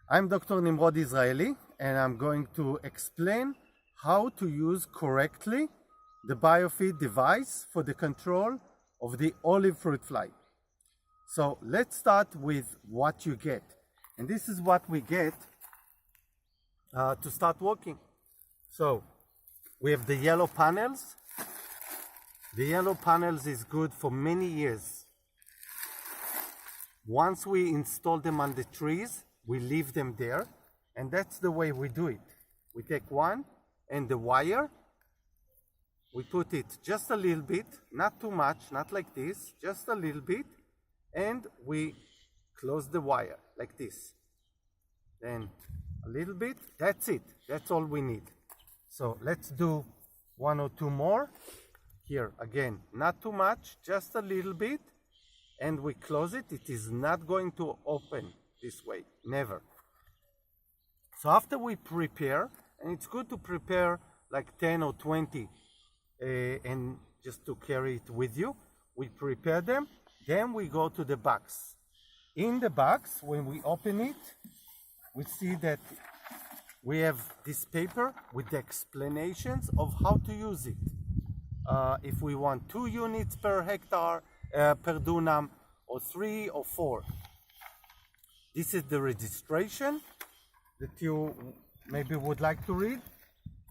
I'm Dr. Nimrod Israeli, and I'm going to explain how to use correctly the Biofeed device for the control of the olive fruit fly. So let's start with what you get. And this is what we get to start working. So we have the yellow panels. The yellow panels is good for many years. Once we install them on the trees, we leave them there, and that's the way we do it. We take one and the wire, we put it just a little bit, not too much, not like this, just a little bit, and we close the wire like this. Then a little bit, that's it, that's all we need. So let's do one or two more. Here again, not too much, just a little bit, and we close it. It is not going to open this way, never. So after we prepare, and it's good to prepare like 10 or 20 and just to carry it with you, we prepare them, then we go to the box. In the box, when we open it, we see that we have this paper with the explanations of how to use it. If we want 2 units per hectare, per dunam, or 3 or 4. This is the registration that you maybe would like to read.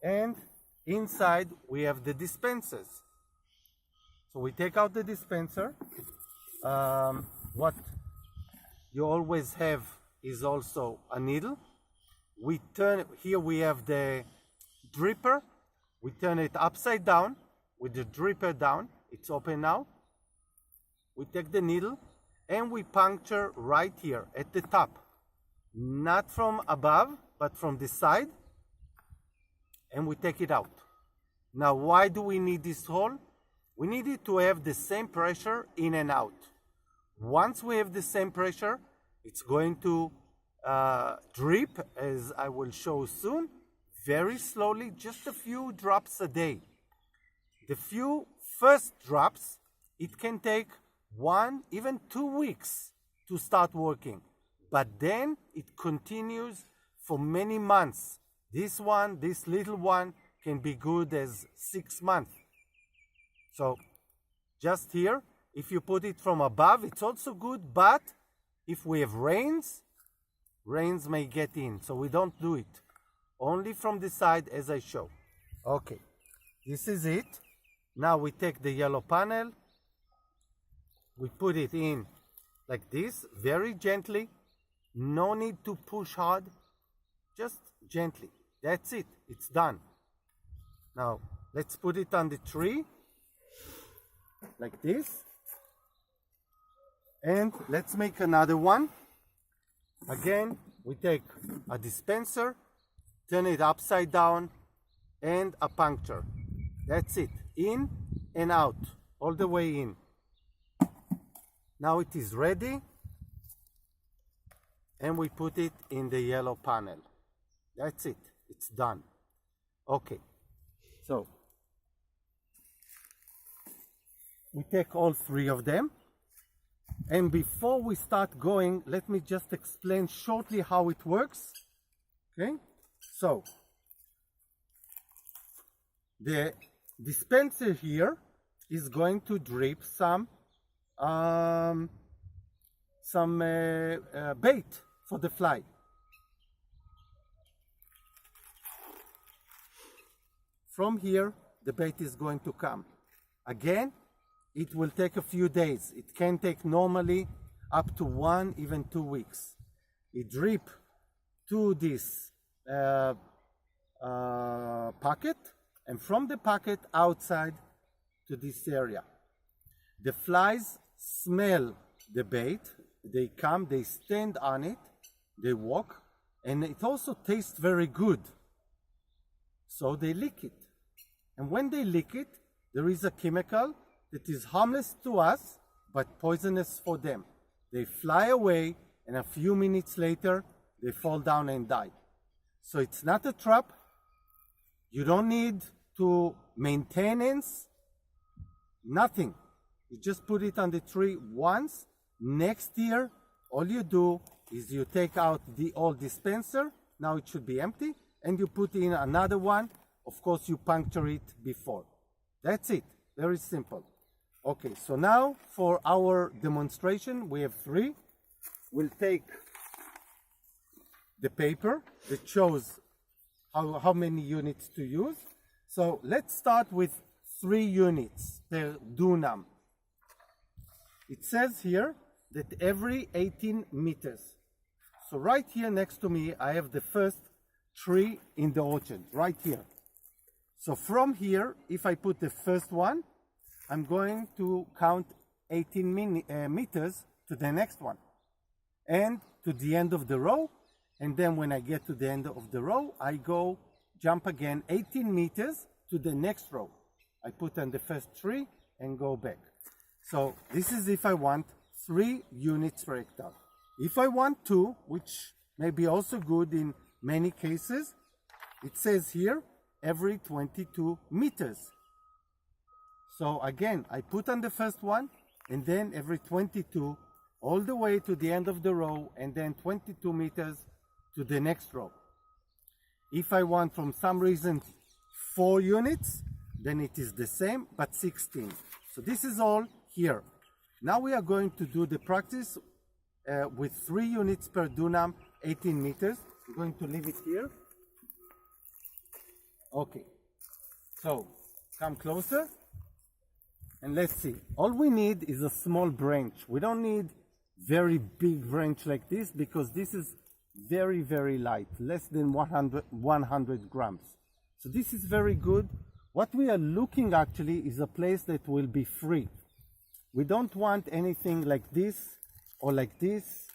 And inside we have the dispensers. So we take out the dispenser. What you always have is also a needle. We turn, here we have the dripper. We turn it upside down with the dripper down. It's open now. We take the needle and we puncture right here at the top. Not from above, but from the side. And we take it out. Now, why do we need this hole? We need it to have the same pressure in and out. Once we have the same pressure, it's going to drip, as I will show soon, very slowly, just a few drops a day. The few first drops, it can take 1, even 2 weeks to start working. But then it continues for many months. This one, this little one, can be good as 6 months. So just here, if you put it from above, it's also good, but if we have rains may get in, so we don't do it. Only from the side as I show. Okay, this is it. Now we take the yellow panel, we put it in like this, very gently. No need to push hard, just gently. That's it, it's done. Now let's put it on the tree, like this. And let's make another one. Again, we take a dispenser, turn it upside down, and a puncture. That's it, in and out, all the way in. Now it is ready, and we put it in the yellow panel. That's it, it's done. Okay, so we take all 3 of them, and before we start going, let me just explain shortly how it works. Okay, so the dispenser here is going to drip some bait for the fly. From here, the bait is going to come. Again, it will take a few days. It can take normally up to 1, even 2 weeks. It drip to this pocket, and from the pocket outside to this area. The flies smell the bait, they come, they stand on it, they walk, and it also tastes very good. So they lick it. And when they lick it, there is a chemical that is harmless to us, but poisonous for them. They fly away, and a few minutes later, they fall down and die. So it's not a trap. You don't need to maintenance, nothing. You just put it on the tree once. Next year, all you do is you take out the old dispenser, now it should be empty, and you put in another one. Of course, you puncture it before. That's it, very simple. Okay, so now for our demonstration, we have 3. We'll take the paper that shows how many units to use. So let's start with 3 units per dunam. It says here that every 18 meters. So right here next to me, I have the first tree in the orchard, right here. So from here, if I put the first one, I'm going to count 18 meters to the next one and to the end of the row. And then when I get to the end of the row, I jump again 18 meters to the next row. I put on the first tree and go back. So this is if I want 3 units per hectare. If I want 2, which may be also good in many cases, it says here every 22 meters. So again, I put on the first one and then every 22 all the way to the end of the row and then 22 meters to the next row. If I want from some reason 4 units, then it is the same, but 16. So this is all here. Now we are going to do the practice with 3 units per dunam, 18 meters. I'm going to leave it here. Okay, so come closer and let's see. All we need is a small branch. We don't need very big branch like this because this is very, very light, less than 100 grams. So this is very good. What we are looking actually is a place that will be free. We don't want anything like this or like this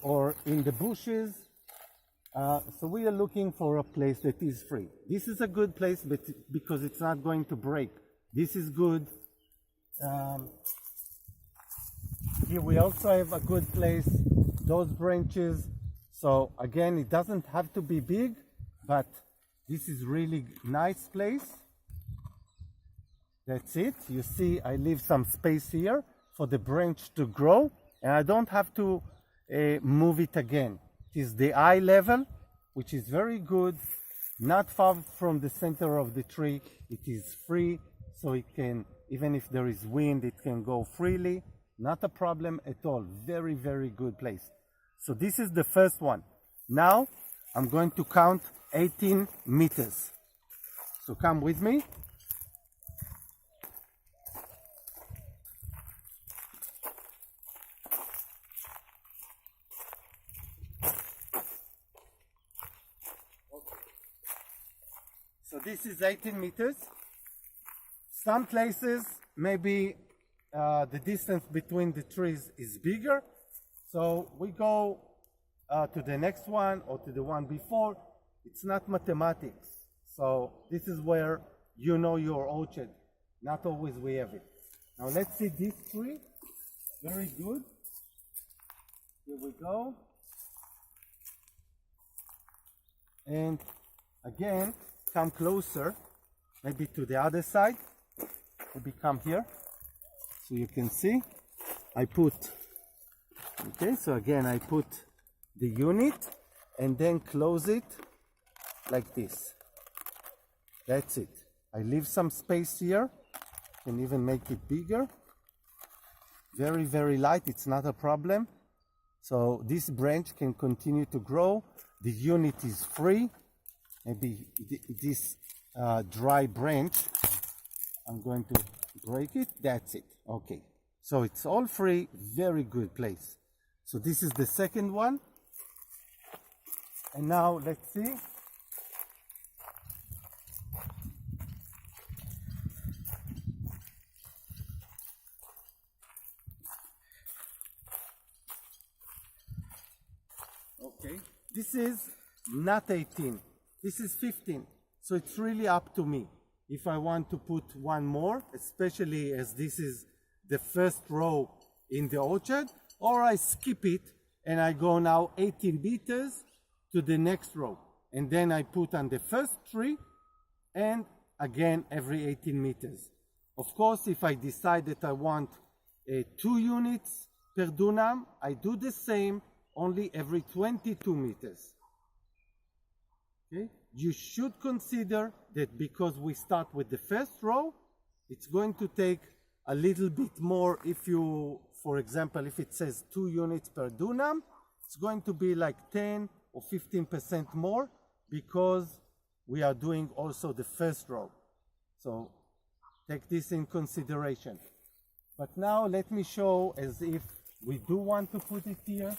or in the bushes. So we are looking for a place that is free. This is a good place but because it's not going to break. This is good. Here we also have a good place, those branches. So again, it doesn't have to be big, but this is really nice place. That's it. You see, I leave some space here for the branch to grow, and I don't have to move it again. It is the eye level, which is very good, not far from the center of the tree. It is free, so it can, even if there is wind, it can go freely. Not a problem at all. Very, very good place. So this is the first one. Now I'm going to count 18 meters. So come with me. So this is 18 meters. Some places maybe the distance between the trees is bigger. So we go to the next one or to the one before. It's not mathematics. So this is where you know your orchard. Not always we have it. Now let's see this tree. Very good. Here we go. And again, come closer, maybe to the other side. Maybe come here so you can see. I put, okay, so again I put the unit and then close it like this. That's it. I leave some space here, can even make it bigger. Very, very light, it's not a problem. So this branch can continue to grow. The unit is free. Maybe this dry branch, I'm going to break it. That's it. Okay. So it's all free. Very good place. So this is the second one. And now let's see. Okay. This is not 18. This is 15. So it's really up to me. If I want to put one more, especially as this is the first row in the orchard, or I skip it and I go now 18 meters to the next row. And then I put on the first tree and again every 18 meters. Of course, if I decide that I want 2 units per dunam, I do the same only every 22 meters. Okay? You should consider that because we start with the first row, it's going to take a little bit more. If you, for example, if it says 2 units per dunam, it's going to be like 10 or 15% more because we are doing also the first row. So take this in consideration. But now let me show as if we do want to put it here.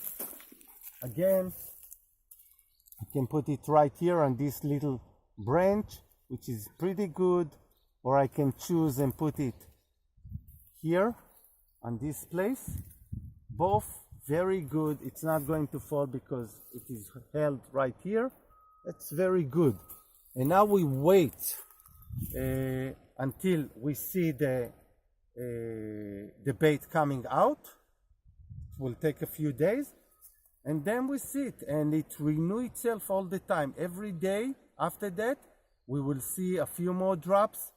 Again, I can put it right here on this little branch, which is pretty good, or I can choose and put it here on this place. Both very good. It's not going to fall because it is held right here. That's very good. And now we wait until we see the bait coming out. It will take a few days. And then we see it, and it renews itself all the time. Every day after that, we will see a few more drops